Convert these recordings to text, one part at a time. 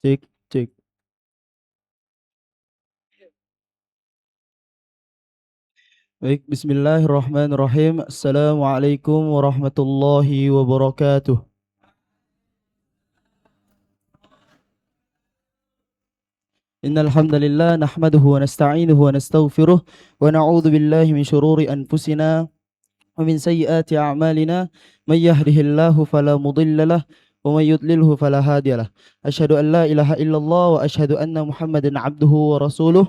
Cek, cek. Baik, bismillahirrahmanirrahim. Assalamualaikum warahmatullahi wabarakatuh. Innal hamdalillah nahmaduhu wa nasta'inuhu wa nastaghfiruh wa na'udzu billahi min shururi anfusina wa min sayyiati a'malina. May yahdihillahu fala mudilla lahu wa may yudlilhu fala hadiyalah. Asyhadu an la ilaha illallah wa asyhadu anna Muhammadan 'abduhu wa rasuluh.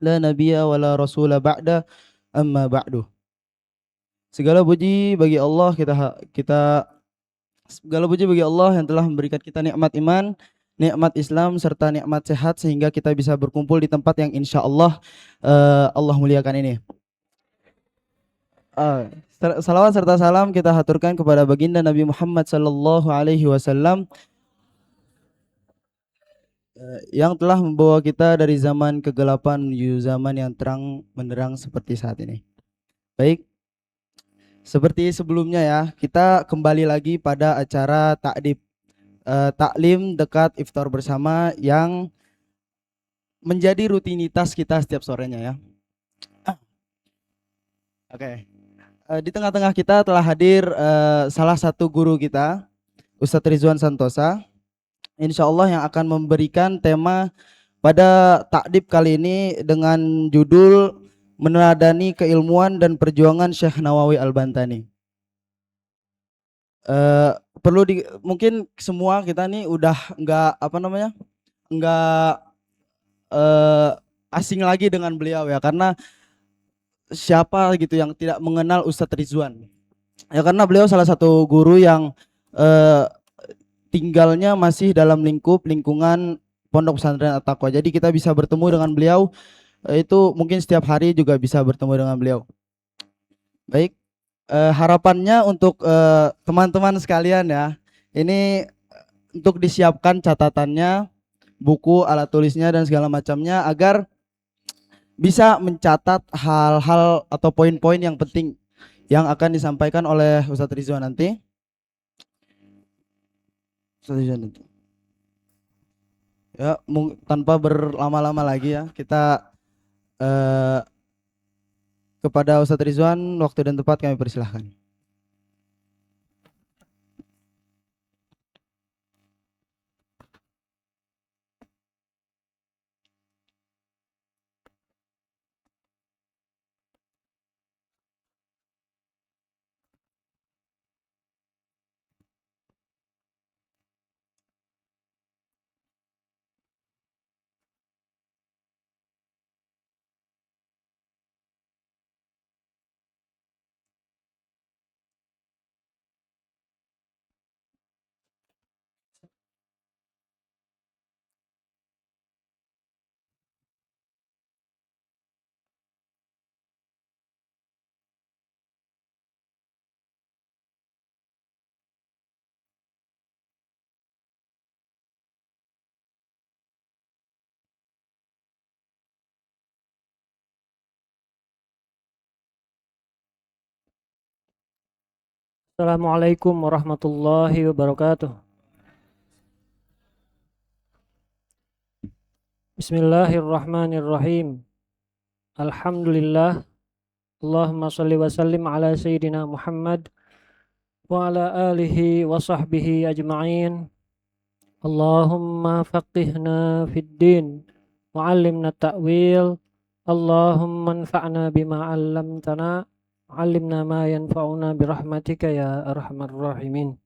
La nabiyya wa la rasula ba'da. Amma ba'du. Segala puji bagi Allah segala puji bagi Allah yang telah memberikan kita nikmat iman, nikmat Islam serta nikmat sehat sehingga kita bisa berkumpul di tempat yang insya Allah Allah muliakan ini. Salawat serta salam kita haturkan kepada baginda Nabi Muhammad sallallahu alaihi wasallam yang telah membawa kita dari zaman kegelapan menuju zaman yang terang benderang seperti saat ini. Baik, seperti sebelumnya ya, kita kembali lagi pada acara taklim dekat iftar bersama yang menjadi rutinitas kita setiap sorenya ya. Oke. Di tengah-tengah kita telah hadir salah satu guru kita, Ustadz Rizwan Santosa. Insya Allah yang akan memberikan tema pada takdib kali ini dengan judul Meneladani Keilmuan dan Perjuangan Syekh Nawawi Al-Bantani. Mungkin semua kita nih udah nggak asing lagi dengan beliau ya, karena siapa gitu yang tidak mengenal Ustadz Rizwan ya, karena beliau salah satu guru yang tinggalnya masih dalam lingkungan Pondok Pesantren At-Taqwa. Jadi kita bisa bertemu dengan beliau itu mungkin setiap hari juga bisa bertemu dengan beliau. Baik, harapannya untuk teman-teman sekalian ya, ini untuk disiapkan catatannya, buku, alat tulisnya dan segala macamnya agar bisa mencatat hal-hal atau poin-poin yang penting yang akan disampaikan oleh Ustadz Rizwan nanti. Ya, tanpa berlama-lama lagi ya, kita kepada Ustadz Rizwan, waktu dan tempat kami persilahkan. Assalamualaikum warahmatullahi wabarakatuh. Bismillahirrahmanirrahim. Alhamdulillah. Allahumma salli wa sallim ala Sayyidina Muhammad wa ala alihi wa sahbihi ajma'in. Allahumma faqihna fid din wa 'allimna ta'wil. Allahumma anfa'na bima 'allamtana. 'Allimna ma yanfa'una birahmatika ya arhamar rahimin.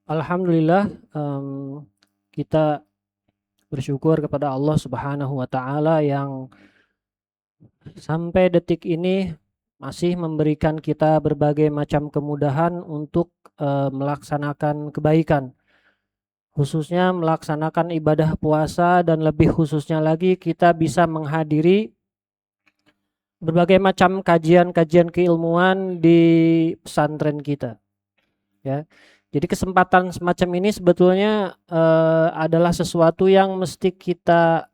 Alhamdulillah, kita bersyukur kepada Allah Subhanahu wa Ta'ala yang sampai detik ini masih memberikan kita berbagai macam kemudahan untuk melaksanakan kebaikan, khususnya melaksanakan ibadah puasa, dan lebih khususnya lagi kita bisa menghadiri berbagai macam kajian-kajian keilmuan di pesantren kita ya. Jadi kesempatan semacam ini sebetulnya adalah sesuatu yang mesti kita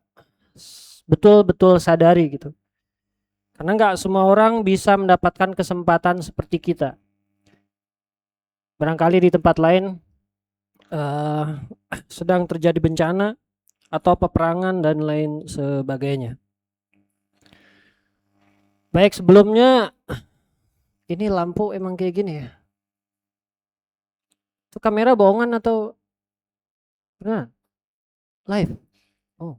betul-betul sadari gitu, karena nggak semua orang bisa mendapatkan kesempatan seperti kita. Barangkali di tempat lain sedang terjadi bencana atau peperangan dan lain sebagainya. Baik, sebelumnya ini lampu emang kayak gini ya. Itu kamera bohongan atau beneran? Live? Oh.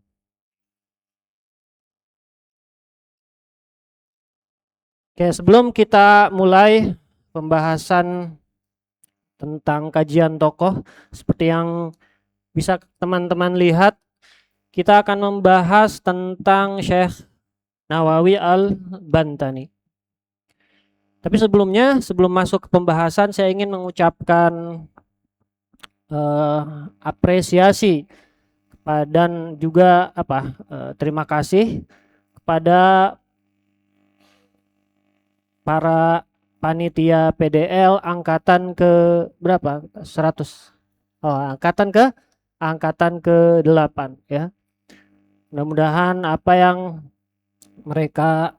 Oke, sebelum kita mulai pembahasan tentang kajian tokoh, seperti yang bisa teman-teman lihat, kita akan membahas tentang Syekh Nawawi Al-Bantani. Tapi sebelumnya, sebelum masuk ke pembahasan, saya ingin mengucapkan apresiasi dan juga terima kasih kepada para panitia PDL angkatan ke berapa? 100. Angkatan ke-8 ya. Mudah-mudahan apa yang mereka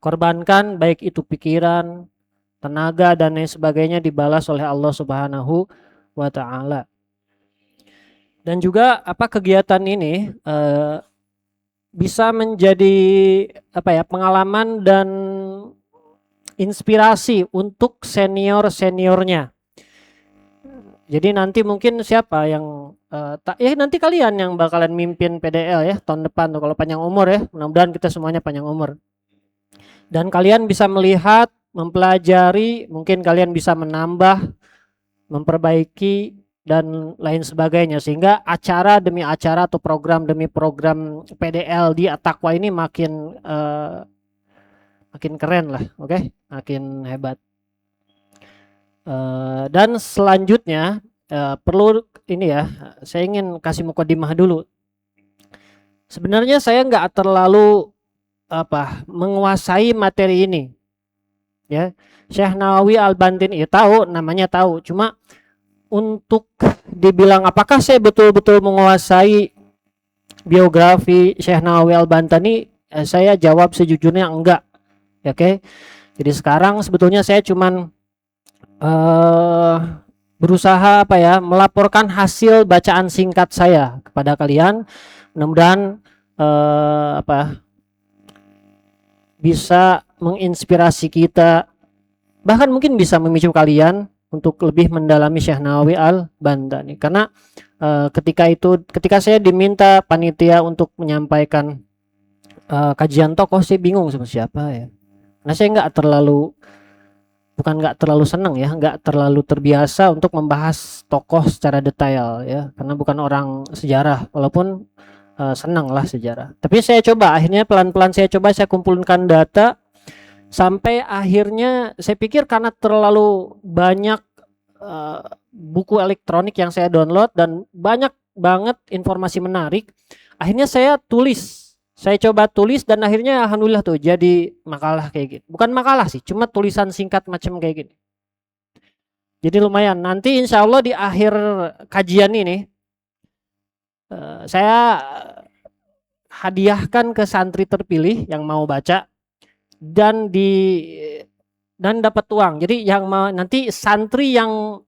korbankan, baik itu pikiran, tenaga dan lain sebagainya, dibalas oleh Allah Subhanahu wa taala. Dan juga kegiatan ini bisa menjadi pengalaman dan inspirasi untuk senior-seniornya. Jadi nanti mungkin siapa yang nanti kalian yang bakalan mimpin PDL ya tahun depan tuh, kalau panjang umur ya. Mudah-mudahan kita semuanya panjang umur. Dan kalian bisa melihat, mempelajari, mungkin kalian bisa menambah, memperbaiki dan lain sebagainya, sehingga acara demi acara atau program demi program PDL di At-Taqwa ini makin keren lah, oke? Makin hebat. Dan selanjutnya perlu ini ya, saya ingin kasih mukadimah dulu. Sebenarnya saya nggak terlalu menguasai materi ini, ya. Syekh Nawawi Al-Bantani ya tahu, namanya tahu, cuma untuk dibilang apakah saya betul-betul menguasai biografi Syekh Nawawi Al-Bantani, saya jawab sejujurnya enggak, oke? Jadi sekarang sebetulnya saya cuman berusaha melaporkan hasil bacaan singkat saya kepada kalian. Mudah-mudahan bisa menginspirasi kita, bahkan mungkin bisa memicu kalian untuk lebih mendalami Syekh Nawawi Al-Bantani. Karena ketika saya diminta panitia untuk menyampaikan kajian tokoh, saya bingung sama siapa ya. Nah, saya nggak terlalu senang ya, nggak terlalu terbiasa untuk membahas tokoh secara detail ya, karena bukan orang sejarah, walaupun senang lah sejarah. Tapi saya coba, akhirnya pelan-pelan saya kumpulkan data, sampai akhirnya saya pikir karena terlalu banyak buku elektronik yang saya download dan banyak banget informasi menarik, akhirnya saya coba tulis dan akhirnya alhamdulillah tuh jadi makalah kayak gitu. Bukan makalah sih, cuma tulisan singkat macam kayak gini. Jadi lumayan. Nanti insya Allah di akhir kajian ini saya hadiahkan ke santri terpilih yang mau baca dan dapat uang. Jadi yang nanti santri yang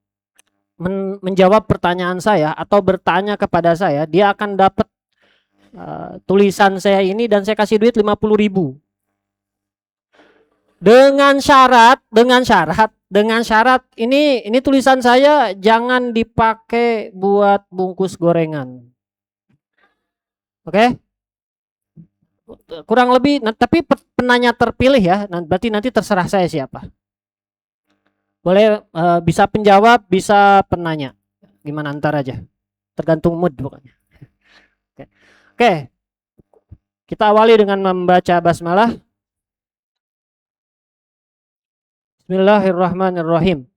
menjawab pertanyaan saya atau bertanya kepada saya, dia akan dapat tulisan saya ini dan saya kasih duit 50.000. Dengan syarat ini tulisan saya jangan dipakai buat bungkus gorengan. Oke? Kurang lebih, tapi penanya terpilih ya, berarti nanti terserah saya siapa. Boleh bisa penjawab, bisa penanya. Gimana, antar aja. Tergantung mood pokoknya. Oke. Kita awali dengan membaca basmalah. Bismillahirrahmanirrahim.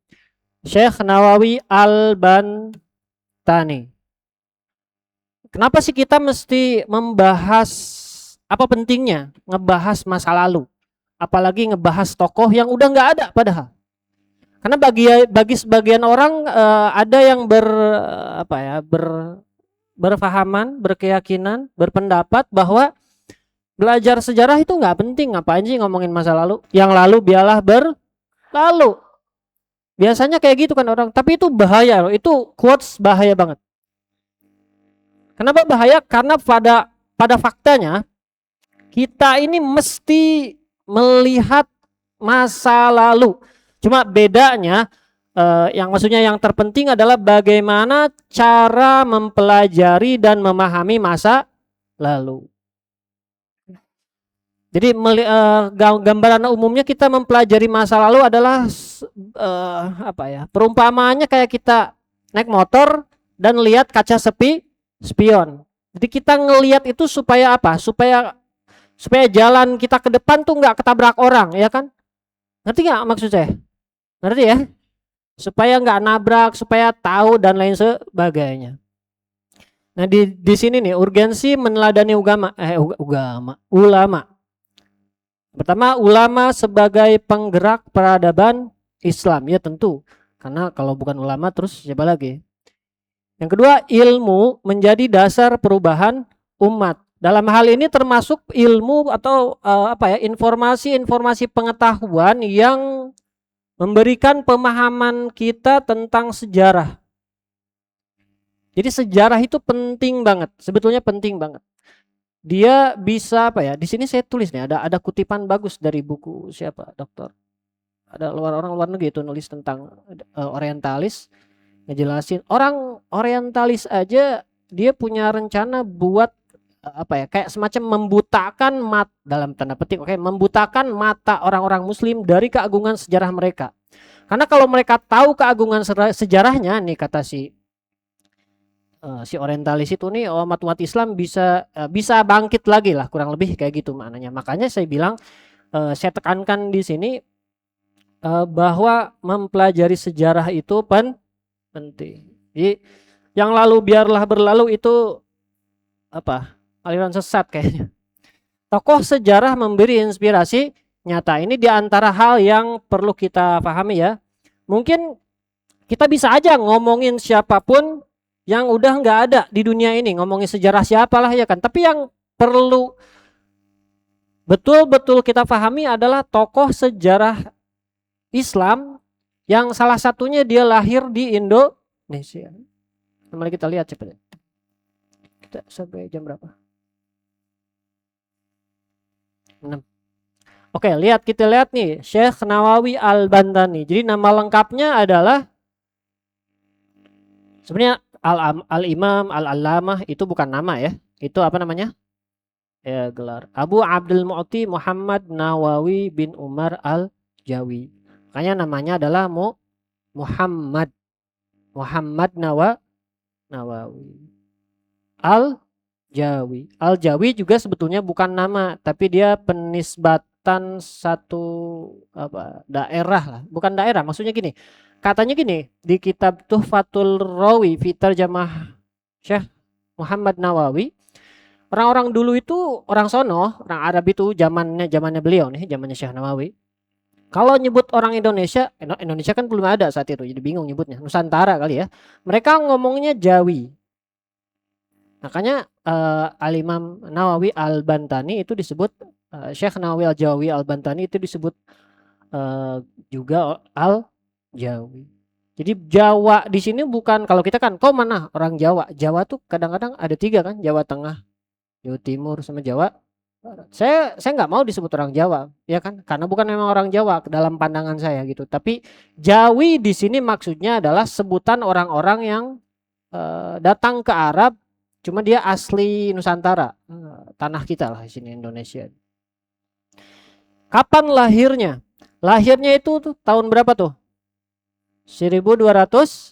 Syekh Nawawi Al-Bantani. Kenapa sih kita mesti membahas, apa pentingnya ngebahas masa lalu? Apalagi ngebahas tokoh yang udah nggak ada padahal. Karena bagi sebagian orang ada yang berfahaman, berkeyakinan, berpendapat bahwa belajar sejarah itu nggak penting, ngapain sih ngomongin masa lalu? Yang lalu biarlah berlalu. Biasanya kayak gitu kan orang, tapi itu bahaya loh, itu quotes bahaya banget. Kenapa bahaya? Karena pada faktanya kita ini mesti melihat masa lalu. Cuma bedanya yang maksudnya yang terpenting adalah bagaimana cara mempelajari dan memahami masa lalu. Jadi gambaran umumnya kita mempelajari masa lalu adalah apa ya? Perumpamaannya kayak kita naik motor dan lihat kaca spion. Jadi kita ngelihat itu supaya apa? Supaya jalan kita ke depan tuh nggak ketabrak orang, ya kan? Ngerti nggak maksud saya? Ngerti ya? Supaya nggak nabrak, supaya tahu dan lain sebagainya. Nah di sini nih urgensi meneladani ulama. Pertama, ulama sebagai penggerak peradaban Islam, ya tentu. Karena kalau bukan ulama terus siapa lagi? Yang kedua, ilmu menjadi dasar perubahan umat. Dalam hal ini termasuk ilmu atau informasi-informasi pengetahuan yang memberikan pemahaman kita tentang sejarah. Jadi sejarah itu penting banget, sebetulnya penting banget. Dia bisa di sini saya tulis nih, ada kutipan bagus dari buku siapa, dokter. Ada orang luar negeri itu nulis tentang orientalis, ngejelasin orang orientalis aja dia punya rencana buat kayak semacam membutakan dalam tanda petik, membutakan mata orang-orang muslim dari keagungan sejarah mereka. Karena kalau mereka tahu keagungan sejarahnya nih, kata si orientalis itu nih, umat Islam bisa bangkit lagi lah, kurang lebih kayak gitu maknanya. Makanya saya bilang, saya tekankan di sini bahwa mempelajari sejarah itu penting. Jadi yang lalu biarlah berlalu itu aliran sesat kayaknya. Tokoh sejarah memberi inspirasi nyata. Ini diantara hal yang perlu kita pahami ya. Mungkin kita bisa aja ngomongin siapapun yang udah nggak ada di dunia ini, ngomongin sejarah siapalah ya kan. Tapi yang perlu betul-betul kita pahami adalah tokoh sejarah Islam yang salah satunya dia lahir di Indonesia. Mari kita lihat cepat. Kita sampai jam berapa? 6. Oke, kita lihat nih, Syekh Nawawi Al-Bantani. Jadi nama lengkapnya adalah sebenarnya Al-Imam Al-Allamah itu bukan nama ya. Itu apa namanya? Ya, gelar. Abu Abdul Mu'ti Muhammad Nawawi bin Umar Al-Jawi. Makanya namanya adalah Muhammad Nawawi Al-Jawi. Al-Jawi juga sebetulnya bukan nama, tapi dia penisbatan satu daerah lah. Bukan daerah, maksudnya gini. Katanya gini, di kitab Tuhfatul Rawi fi Tarjamah Syekh Muhammad Nawawi, orang-orang dulu itu orang sono, orang Arab itu zamannya beliau nih, zamannya Syekh Nawawi. Kalau nyebut orang Indonesia kan belum ada saat itu, jadi bingung nyebutnya. Nusantara kali ya. Mereka ngomongnya Jawi. Makanya Al-Imam Nawawi Al-Bantani itu disebut Syekh Nawawi Al-Jawi Al-Bantani itu disebut juga Al-Jawi. Jadi Jawa di sini bukan, kalau kita kan, kau mana orang Jawa? Jawa tuh kadang-kadang ada 3 kan, Jawa Tengah, Jawa Timur sama Jawa Barat. Saya nggak mau disebut orang Jawa, ya kan? Karena bukan memang orang Jawa dalam pandangan saya gitu. Tapi Jawi di sini maksudnya adalah sebutan orang-orang yang datang ke Arab, cuma dia asli Nusantara, tanah kita lah di sini Indonesia. Kapan lahirnya? Lahirnya itu tuh tahun berapa tuh? 1230.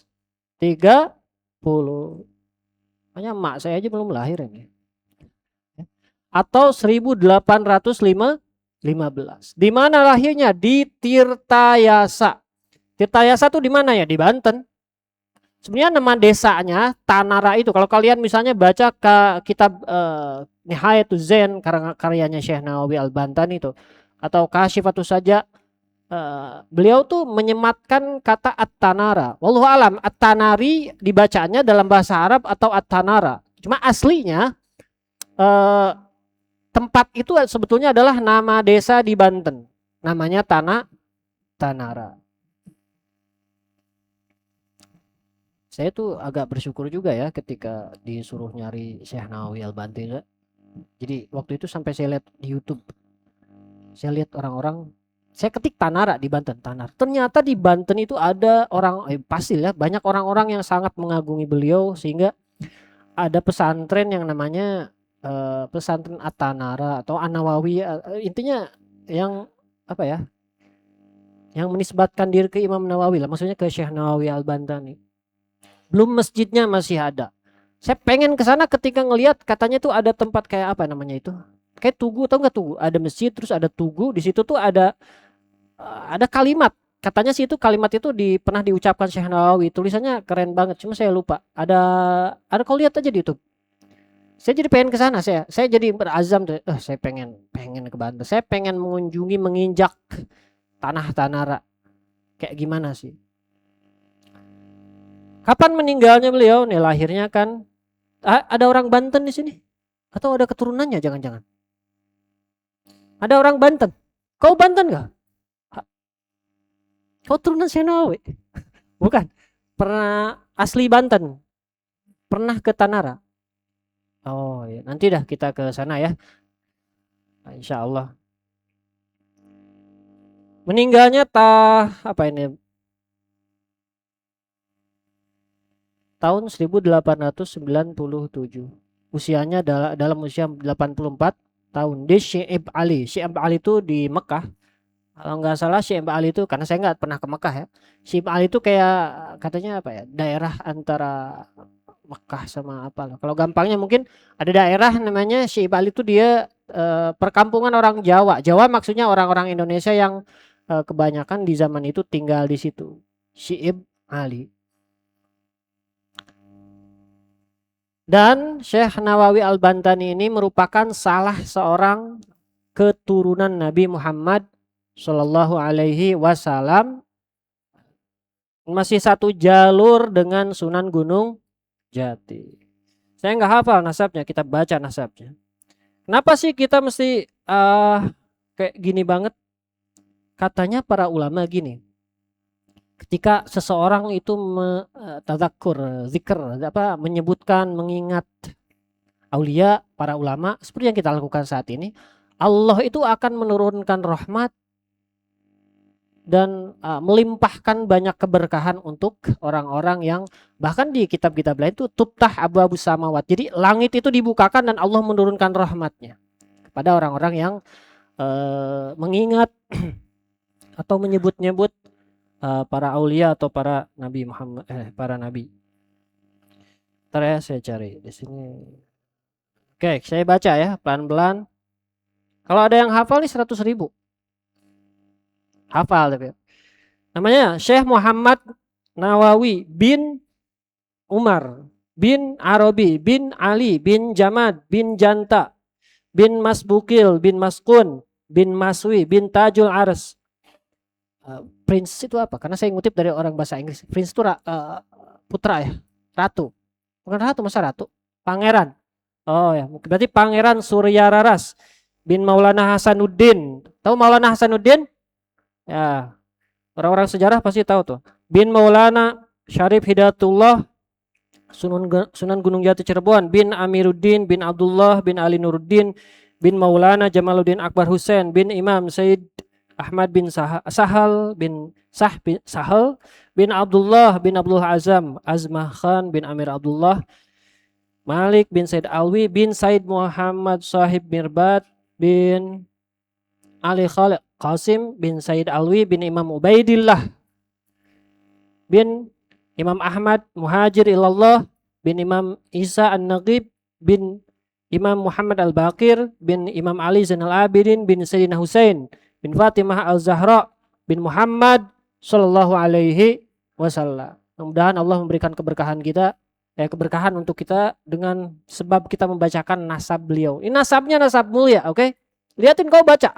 Makanya emak saya aja belum lahir ini. Atau 1815. Di mana lahirnya? Di Tirtayasa. Tirtayasa tuh di mana ya? Di Banten. Sebenarnya nama desanya Tanara itu. Kalau kalian misalnya baca ke kitab Nihayatul Zen karyanya Syekh Nawawi Al-Bantani itu, atau Kasyifatus Saja, beliau tuh menyematkan kata At-Tanara. Wallahu alam, At-Tanari dibacanya dalam bahasa Arab atau At-Tanara. Cuma aslinya tempat itu sebetulnya adalah nama desa di Banten. Namanya Tanara. saya tuh agak bersyukur juga ya ketika disuruh nyari Syekh Nawawi Al-Banti. Jadi waktu itu sampai saya lihat di YouTube, saya lihat orang-orang, saya ketik Tanara di Banten, Tanar. Ternyata di Banten itu ada orang, pasti ya, banyak orang-orang yang sangat mengagumi beliau sehingga ada pesantren yang namanya pesantren At-Tanara atau An-Nawawi, intinya yang apa ya? Yang menisbatkan diri ke Imam Nawawi lah, maksudnya ke Syekh Nawawi Al-Bantani. Belum masjidnya masih ada. Saya pengen ke sana ketika ngelihat katanya tuh ada tempat kayak apa namanya itu? Kayak tugu, tau nggak tugu? Ada masjid terus ada tugu, di situ tuh ada kalimat. Katanya sih itu kalimat itu pernah diucapkan Syekh Nawawi. Tulisannya keren banget, cuma saya lupa. Ada kau lihat aja di YouTube. Saya jadi pengen ke sana, saya jadi berazam tuh, saya pengen ke Banten. Saya pengen mengunjungi, menginjak tanah Tanara. Kayak gimana sih? Kapan meninggalnya beliau? Nih lahirnya kan ada orang Banten di sini? Atau ada keturunannya jangan-jangan? Ada orang Banten? Kau Banten gak? Kau turunan Syekh Nawawi? Bukan. Pernah asli Banten? Pernah ke Tanara? Oh ya, nanti dah kita ke sana ya. Nah, insya Allah. Meninggalnya apa ini? Tahun 1897. Usianya dalam usia 84 tahun. Dia Syekh Ali. Syekh Ali itu di Mekah. Kalau nggak salah Syekh Ali itu, karena saya nggak pernah ke Mekah ya. Syekh Ali itu kayak katanya apa ya? Daerah antara Mekah sama apa lah. Kalau gampangnya mungkin ada daerah namanya Syekh Ali itu dia perkampungan orang Jawa. Jawa maksudnya orang-orang Indonesia yang kebanyakan di zaman itu tinggal di situ. Syekh Ali. Dan Syekh Nawawi Al-Bantani ini merupakan salah seorang keturunan Nabi Muhammad Shallallahu Alaihi Wasallam. Masih satu jalur dengan Sunan Gunung Jati. Saya nggak hafal nasabnya, kita baca nasabnya. Kenapa sih kita mesti kayak gini banget? Katanya para ulama gini. Ketika seseorang itu tadzakur, zikr, menyebutkan, mengingat aulia, para ulama, seperti yang kita lakukan saat ini, Allah itu akan menurunkan rahmat dan melimpahkan banyak keberkahan untuk orang-orang yang bahkan di kitab-kitab lain itu tuftah abu-abu samawat. Jadi langit itu dibukakan dan Allah menurunkan rahmatnya kepada orang-orang yang mengingat atau menyebut-nyebut para aulia atau para nabi Muhammad, para nabi. Ntar ya saya cari di sini. Oke, saya baca ya pelan-pelan. Kalau ada yang hafal nih 100.000. Hafal tapi. Namanya Syekh Muhammad Nawawi bin Umar bin Arabi bin Ali bin Jamad bin Janta bin Masbukil bin Maskun bin Maswi bin Tajul Ars. Prince itu apa? Karena saya ngutip dari orang bahasa Inggris. Prince itu putra ya, ratu. Bukan ratu, masa ratu? Pangeran. Oh ya, berarti Pangeran Surya Raras bin Maulana Hasanuddin. Tahu Maulana Hasanuddin? Ya, orang-orang sejarah pasti tahu tuh. Bin Maulana Syarif Hidayatullah Sunan Gunung Jati Cirebon bin Amiruddin bin Abdullah bin Ali Nuruddin bin Maulana Jamaluddin Akbar Hussein bin Imam Said Ahmad bin Sahal bin Sahal bin Abdullah bin Abdul Azam Azmah Khan bin Amir Abdullah Malik bin Said Alwi bin Said Muhammad Sahib Mirbat bin Ali Khalid Qasim bin Said Alwi bin Imam Ubaidillah bin Imam Ahmad Muhajir Ilallah bin Imam Isa An-Naqib bin Imam Muhammad Al-Baqir bin Imam Ali Zainal Abidin bin Sayyidina Husain bin Fatimah Al-Zahra bin Muhammad Sallallahu Alaihi Wasallam. Mudah-mudahan Allah memberikan keberkahan keberkahan untuk kita dengan sebab kita membacakan nasab beliau. Ini nasabnya nasab mulia, oke? Lihatin kau baca.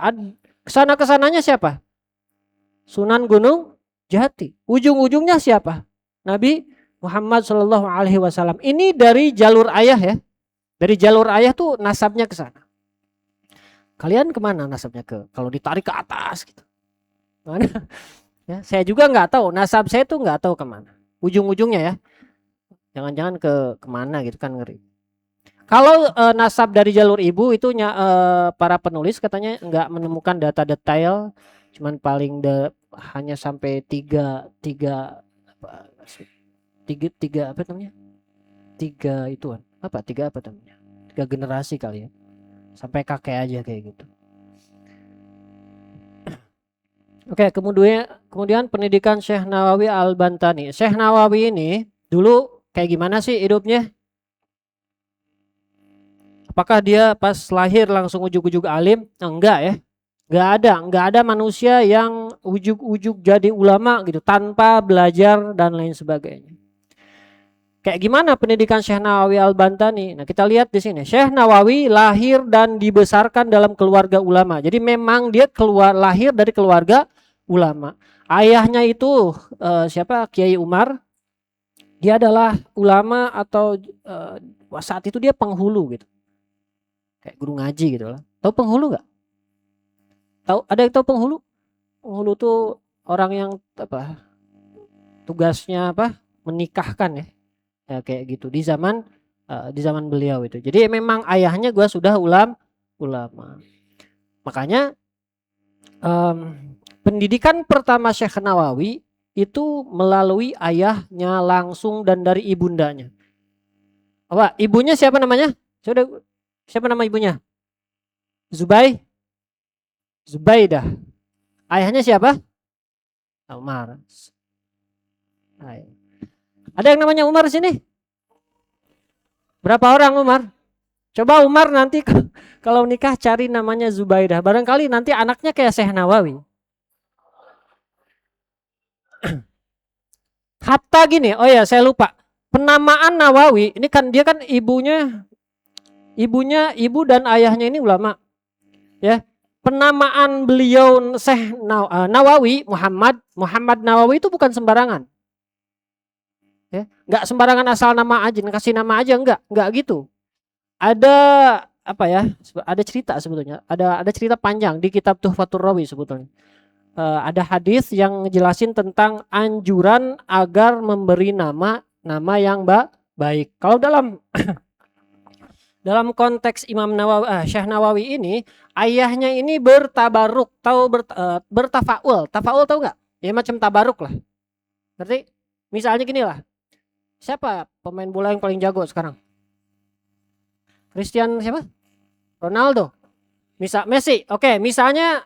Kesananya siapa? Sunan Gunung Jati. Ujung-ujungnya siapa? Nabi Muhammad Sallallahu Alaihi Wasallam. Ini dari jalur ayah ya. Dari jalur ayah tuh nasabnya ke sana. Kalian kemana nasabnya kalau ditarik ke atas gitu? Mana? Ya, saya juga nggak tahu. Nasab saya tuh nggak tahu kemana. Ujung-ujungnya ya. Jangan-jangan kemana gitu kan, ngeri. Kalau nasab dari jalur ibu itu para penulis katanya nggak menemukan data detail, cuman paling hanya sampai tiga apa, tiga apa namanya? Tiga ituan. Tiga apa namanya? Tiga generasi kali ya. Sampai kakek aja kayak gitu. Oke, kemudian pendidikan Syekh Nawawi Al-Bantani. Syekh Nawawi ini dulu kayak gimana sih hidupnya? Apakah dia pas lahir langsung ujug-ujug alim? Enggak ya. Enggak ada manusia yang ujug-ujug jadi ulama gitu tanpa belajar dan lain sebagainya. Kayak gimana pendidikan Syekh Nawawi Al-Bantani? Nah, kita lihat di sini. Syekh Nawawi lahir dan dibesarkan dalam keluarga ulama. Jadi memang dia lahir dari keluarga ulama. Ayahnya itu siapa? Kiai Umar. Dia adalah ulama atau saat itu dia penghulu gitu. Kayak guru ngaji gitu lah. Tahu penghulu nggak? Tahu, ada yang tahu penghulu? Penghulu tuh orang yang tugasnya menikahkan ya. Ya kayak gitu di zaman beliau itu. Jadi memang ayahnya gua sudah ulama. Makanya pendidikan pertama Syekh Nawawi itu melalui ayahnya langsung dan dari ibundanya. Ibunya siapa namanya? Siapa nama ibunya? Zubaidah. Ayahnya siapa? Umar. Ada yang namanya Umar sini? Berapa orang Umar? Coba Umar nanti kalau nikah cari namanya Zubaidah. Barangkali nanti anaknya kayak Syekh Nawawi. Hatta gini, oh ya saya lupa. Penamaan Nawawi, ini kan dia kan ibunya ibu dan ayahnya ini ulama. Ya. Penamaan beliau Syekh Nawawi, Muhammad Nawawi itu bukan sembarangan. Ya, enggak sembarangan asal nama aja, kasih nama aja enggak gitu. Ada ada cerita sebetulnya. Ada cerita panjang di kitab Tuhfatur Rawi sebetulnya. Ada hadis yang ngejelasin tentang anjuran agar memberi nama yang baik. Kalau dalam konteks Imam Nawawi, Syekh Nawawi ini, ayahnya ini bertabaruk, bertafaul. Tafaul tahu nggak? Ya macam tabaruk lah. Berarti misalnya gini lah. Siapa pemain bola yang paling jago sekarang? Cristiano siapa? Ronaldo. Messi. Oke, misalnya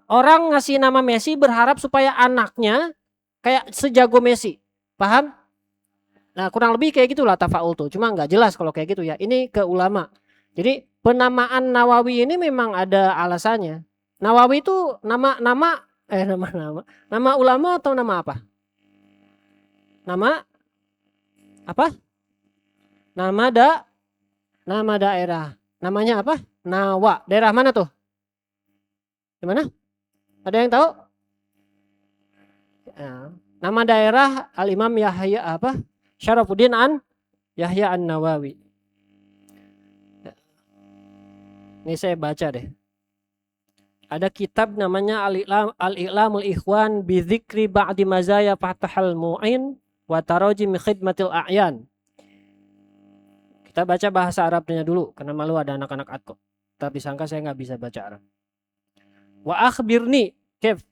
orang ngasih nama Messi berharap supaya anaknya kayak sejago Messi. Paham? Nah, kurang lebih kayak gitulah tafaul tuh. Cuma nggak jelas kalau kayak gitu ya. Ini ke ulama. Jadi penamaan Nawawi ini memang ada alasannya. Nawawi itu nama ulama atau nama apa? Nama apa? Nama daerah. Namanya apa? Nawa. Daerah mana tuh? Di mana? Ada yang tahu? Nama daerah Al-Imam Yahya Syarafuddin Yahya An-Nawawi. Ini saya baca deh. Ada kitab namanya Al-I'lamul Ikhwan bi Dzikri Ba'di Mazaya Fathul Mu'in wa Tarajim Khidmatil A'yan. Kita baca bahasa Arabnya dulu karena malu ada anak-anak adko. Tapi sangka saya nggak bisa baca Arab. Wa akhbirni kif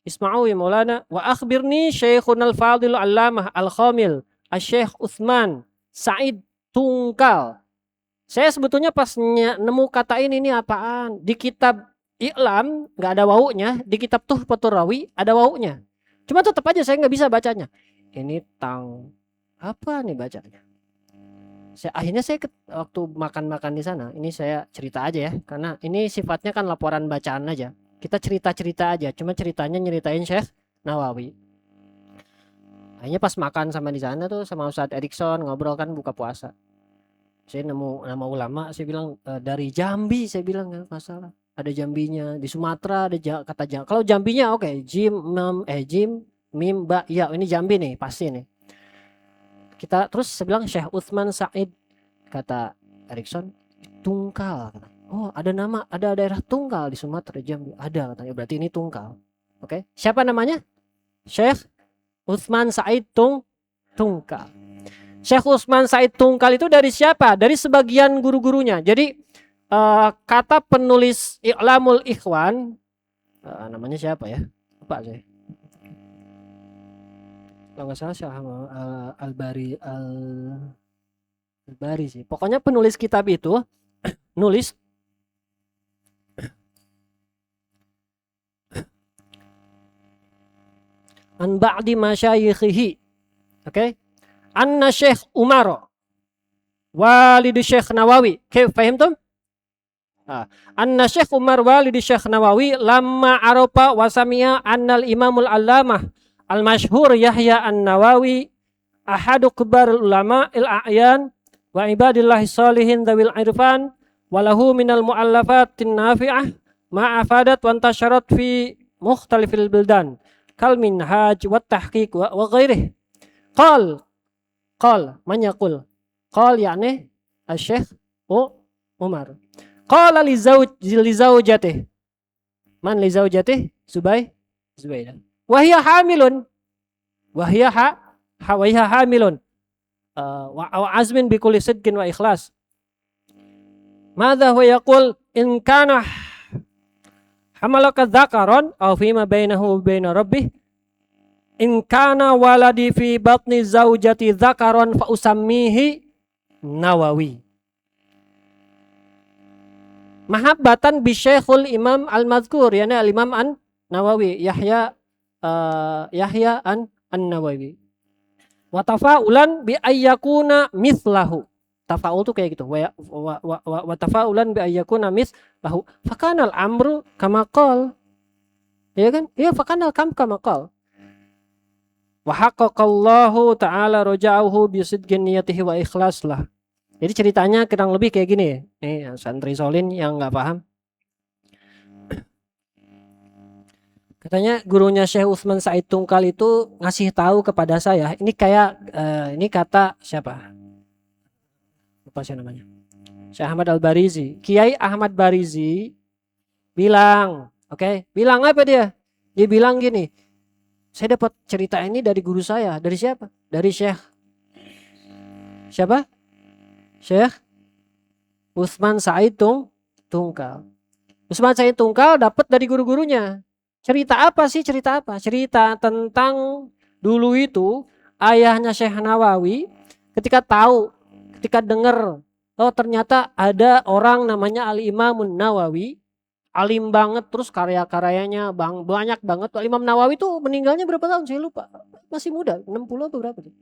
Isma'u ya Maulana wa akhbirni Syekhun al-Fadil Allamah al-Khamil Syekh Utsman Said Tungkal. Saya sebetulnya pas nemu kata ini apaan? Di kitab I'lam nggak ada wawunya, di kitab Tuhfatur Rawi ada wawunya. Cuma tetap aja saya nggak bisa bacanya. Ini apa nih bacanya? Akhirnya saya waktu makan di sana, ini saya cerita aja ya, karena ini sifatnya kan laporan bacaan aja. Kita cerita aja, cuma ceritanya nyeritain Syekh Nawawi. Akhirnya pas makan sama di sana tuh sama Ustadz Erikson ngobrol kan buka puasa. Saya nemu nama ulama, saya bilang dari Jambi, saya bilang nggak masalah. Ada Jambinya, di Sumatera ada kata Jambi. Kalau Jambinya oke, Jim, Mim, Ba, ya ini Jambi nih pasti nih. Kita terus saya bilang Syekh Utsman Said, kata Erikson Tungkal. Oh ada daerah Tungkal di Sumatera Jambi, ada katanya, berarti ini Tungkal. Oke, siapa namanya? Syekh Utsman Said Tungkal. Syekh Utsman Said Tungkal itu dari siapa? Dari sebagian guru-gurunya. Jadi kata penulis I'lamul Ikhwan, namanya siapa ya? Lupa saya. Kalau nggak salah Syekh Al-Bari sih. Pokoknya penulis kitab itu nulis an ba'di masyayikhihi. Oke. Anna Syekh Umar walid Syekh Nawawi. Kaif fahimtum? Anna Syekh Umar walid Syekh Nawawi lamma arafa wa sami'a annal imamul allamah al-masyhur Yahya an-Nawawi ahadu kibarul ulama il-a'yan wa ibadillahi salihin dawil irfan walahu minal mu'allafatin nafi'ah ma'afadat wa antasharat fi mukhtalifil bildan kal minhaj wa tahqiq wa ghairih. Qal man yaqul qal yani asy-syekh Umar qala li zaujatih man li zaujatih Zubaidah wa hiya hamilun wa hiya hamilun wa azmin bi kulli sidqin wa ikhlas. Madza huwa yaqul in kana hamalaka dzakaran aw fima bainahu wa bain rabbih in kana waladi fi batni zaujati dzakaran fa usammihi Nawawi. Mahabbatan bi Syekhul Imam al-Mazkur yani al-Imam an-Nawawi Yahya an-Nawawi. Wa tafaulan bi ayyakuna mithlahu. Tafaul tuh kayak gitu. Wa tafaulan bi ayyakuna mithlahu. Fakanal amru kama qal. Ya kan? Ya fakanal kama qal. Wa haqqaqallahu ta'ala raja'uhu bi sidqin niyatihi wa ikhlas lah. Jadi ceritanya kurang lebih kayak gini ya. Nih santri Solin yang nggak paham. Katanya gurunya Syekh Utsman Said Tungkal itu ngasih tahu kepada saya. Ini kayak ini kata siapa? Lupa siapa namanya. Syekh Ahmad Al-Barizi. Kiai Ahmad Barizi bilang, oke? Bilang apa dia? Dia bilang gini. Saya dapat cerita ini dari guru saya. Dari siapa? Dari Syekh. Siapa? Syekh Utsman Said Tungkal. Utsman Said Tungkal dapat dari guru-gurunya. Cerita apa sih? Cerita apa? Cerita tentang dulu itu ayahnya Syekh Nawawi ketika dengar oh ternyata ada orang namanya Al-Imamun Nawawi, alim banget terus karya-karyanya banyak banget. Imam Nawawi tuh meninggalnya berapa tahun? Saya lupa. Masih muda, 60 atau berapa sih?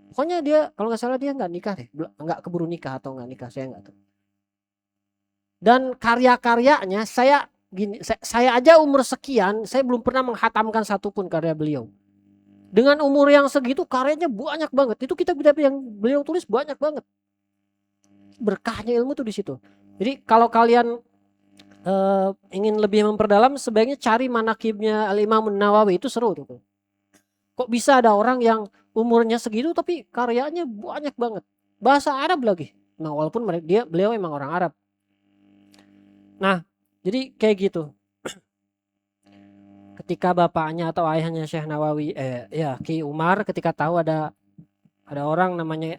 Pokoknya dia kalau nggak salah dia nggak nikah deh, nggak keburu nikah atau nggak nikah saya nggak tahu. Dan karya-karyanya saya aja umur sekian saya belum pernah menghatamkan satupun karya beliau. Dengan umur yang segitu karyanya banyak banget. Itu kitab-kitab yang beliau tulis banyak banget. Berkahnya ilmu tuh di situ. Jadi kalau kalian ingin lebih memperdalam sebaiknya cari manaqibnya Al-Imam Nawawi itu seru tuh. Kok bisa ada orang yang umurnya segitu tapi karyanya banyak banget. Bahasa Arab lagi. Nah, walaupun beliau emang orang Arab. Nah, jadi kayak gitu. Ketika bapaknya atau ayahnya Syekh Nawawi Ki Umar ketika tahu ada orang namanya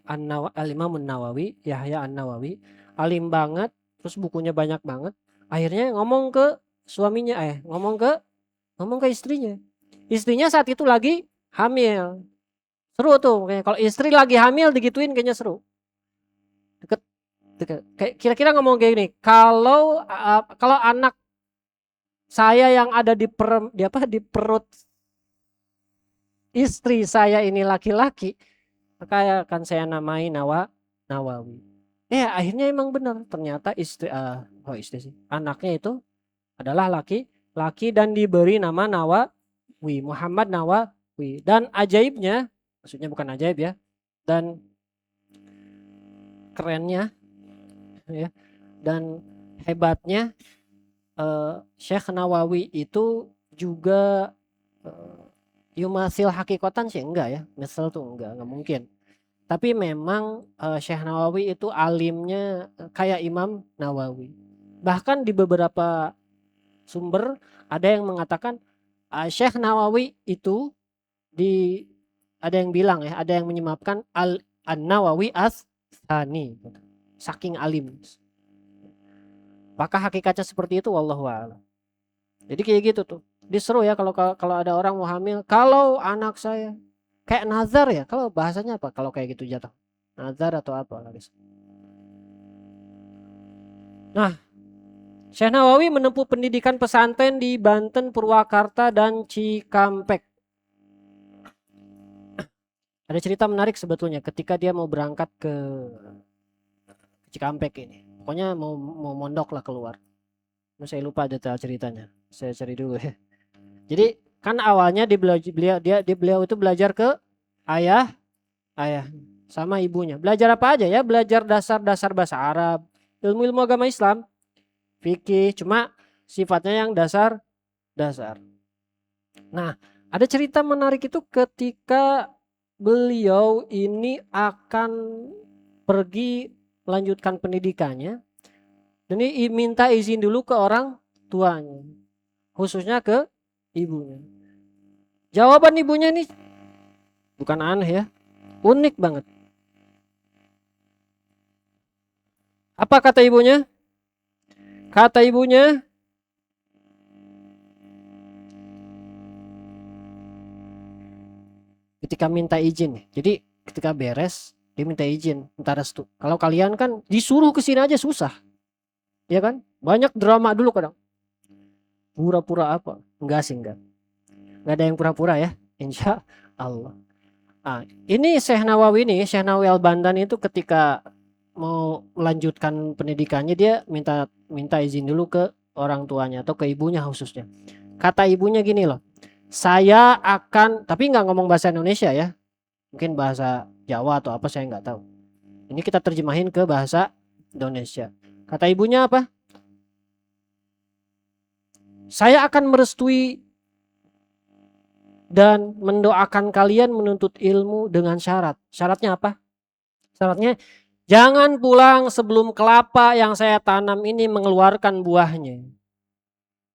Al-Imam Nawawi, Yahya An-Nawawi, alim banget, terus bukunya banyak banget. Akhirnya ngomong ke suaminya, ngomong ke istrinya. Istrinya saat itu lagi hamil. Seru tuh, kayak kalau istri lagi hamil digituin kayaknya seru. Deket. Kayak kira-kira ngomong kayak gini, kalau anak saya yang ada di perut istri saya ini laki-laki, maka akan saya namai Nawawi. Akhirnya emang benar, ternyata anaknya itu adalah laki-laki dan diberi nama Nawawi, Muhammad Nawawi. Dan ajaibnya, maksudnya bukan ajaib ya, dan kerennya ya, dan hebatnya Syekh Nawawi itu juga yumasil hakikatan sih enggak ya, misal tuh enggak mungkin. Tapi memang Syekh Nawawi itu alimnya kayak Imam Nawawi. Bahkan di beberapa sumber ada yang mengatakan Syekh Nawawi itu ada yang bilang ya, ada yang menyematkan An-Nawawi Ats-Tsani, saking alim. Apakah hakikatnya seperti itu? Wallahu a'lam. Jadi kayak gitu tuh. Diseru ya kalau ada orang mau hamil, kalau anak saya kayak nazar ya, kalau bahasanya apa kalau kayak gitu jatuh? Nazar atau apa? Nah, Syekh Nawawi menempuh pendidikan pesantren di Banten, Purwakarta, dan Cikampek. Ada cerita menarik sebetulnya ketika dia mau berangkat ke Cikampek ini. Pokoknya mau mondok lah keluar. Saya lupa detail ceritanya. Saya cari dulu ya. Jadi kan awalnya beliau itu belajar ke ayah sama ibunya. Belajar apa aja ya? Belajar dasar-dasar bahasa Arab, ilmu-ilmu agama Islam, fikih, cuma sifatnya yang dasar-dasar. Nah, ada cerita menarik itu ketika beliau ini akan pergi melanjutkan pendidikannya, dan ini minta izin dulu ke orang tuanya, khususnya ke ibunya. Jawaban ibunya ini bukan aneh ya, unik banget. Apa kata ibunya? Kata ibunya, ketika minta izin, jadi ketika beres dia minta izin, minta restu. Kalau kalian kan disuruh ke sini aja susah, ya kan? Banyak drama dulu kadang. Pura-pura apa? Enggak sih, enggak ada yang pura-pura ya, insya Allah. Nah, ini Syekh Nawawi Al-Bandani itu ketika mau melanjutkan pendidikannya dia minta izin dulu ke orang tuanya atau ke ibunya khususnya. Kata ibunya gini loh, saya akan, tapi nggak ngomong bahasa Indonesia ya, mungkin bahasa Jawa atau apa saya nggak tahu. Ini kita terjemahin ke bahasa Indonesia. Kata ibunya apa? Saya akan merestui dan mendoakan kalian menuntut ilmu dengan syarat. Syaratnya apa? Syaratnya jangan pulang sebelum kelapa yang saya tanam ini mengeluarkan buahnya.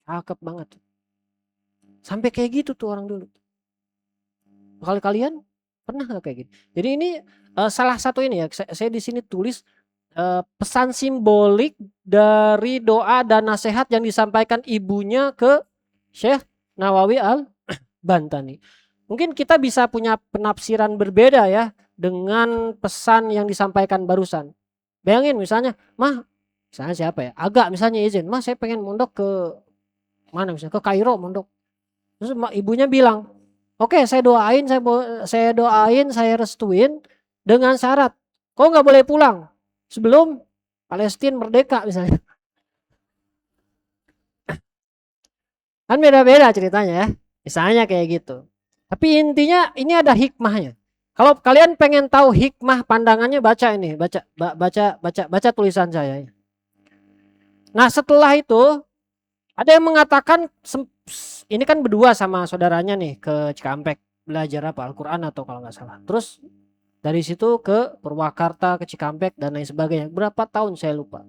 Cakep banget. Sampai kayak gitu tuh orang dulu. Kalau kalian pernah nggak kayak gitu? Jadi ini salah satu ini ya, saya di sini tulis pesan simbolik dari doa dan nasihat yang disampaikan ibunya ke Syekh Nawawi Al-Bantani. Mungkin kita bisa punya penafsiran berbeda ya dengan pesan yang disampaikan barusan. Bayangin misalnya, mah, misalnya siapa ya? Agak misalnya izin, mah saya pengen mondok ke mana misalnya, ke Kairo mondok. Terus ibunya bilang, oke, saya doain, saya restuin dengan syarat, kau nggak boleh pulang sebelum Palestina merdeka misalnya. Kan beda-beda ceritanya ya. Misalnya kayak gitu. Tapi intinya ini ada hikmahnya. Kalau kalian pengen tahu hikmah pandangannya, baca ini, baca tulisan saya. Nah, setelah itu ada yang mengatakan ini kan berdua sama saudaranya nih ke Cikampek belajar apa, Al-Qur'an atau kalau nggak salah. Terus dari situ ke Purwakarta, ke Cikampek dan lain sebagainya. Berapa tahun saya lupa.